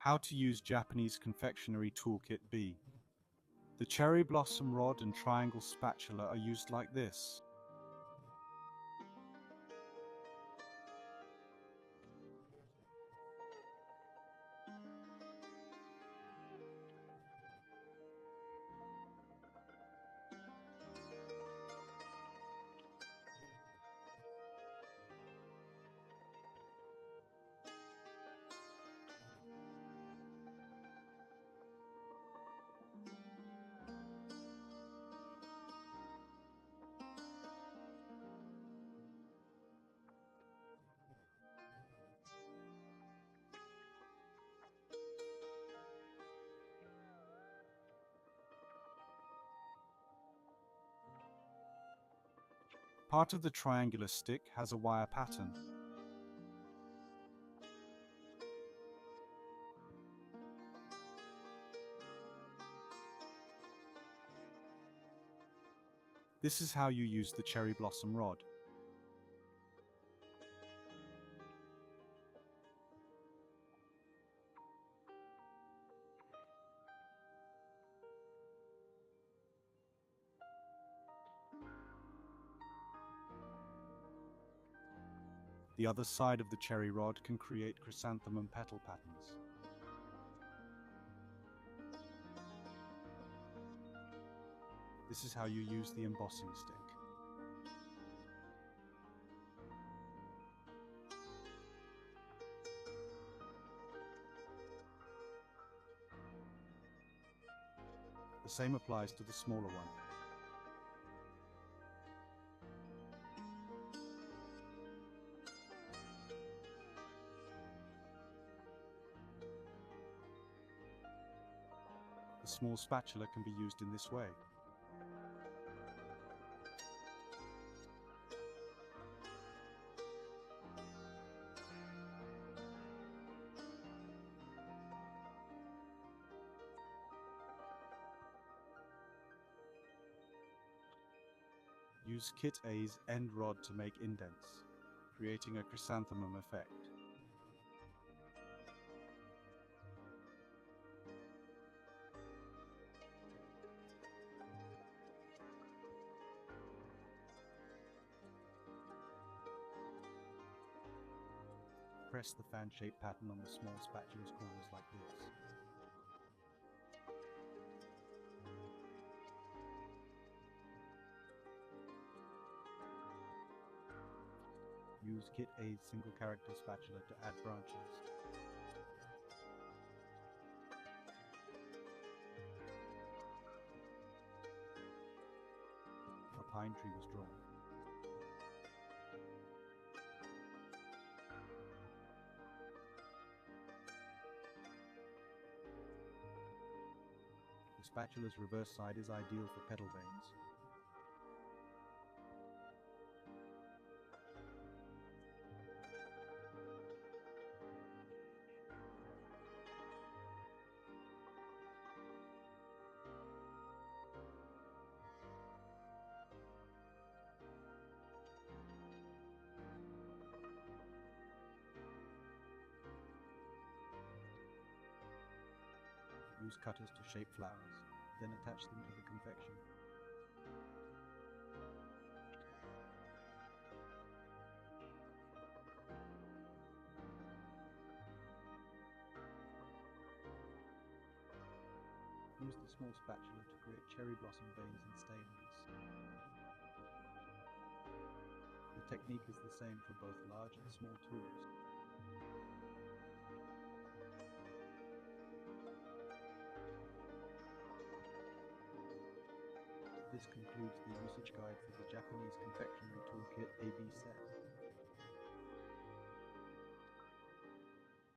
How to use Japanese confectionery toolkit B. The cherry blossom rod and triangle spatula are used like this. Part of the triangular stick has a wire pattern. This is how you use the cherry blossom rod. The other side of the cherry rod can create chrysanthemum petal patterns. This is how you use the embossing stick. The same applies to the smaller one. The small spatula can be used in this way. Use Kit A's end rod to make indents, creating a chrysanthemum effect. Press the fan-shaped pattern on the small spatula's corners like this. Use Kit A's single character spatula to add branches. A pine tree was drawn. The spatula's reverse side is ideal for petal veins. Use cutters to shape flowers, then attach them to the confection. Use the small spatula to create cherry blossom veins and stamens. The technique is the same for both large and small tools. This concludes the usage guide for the Japanese confectionery toolkit AB set.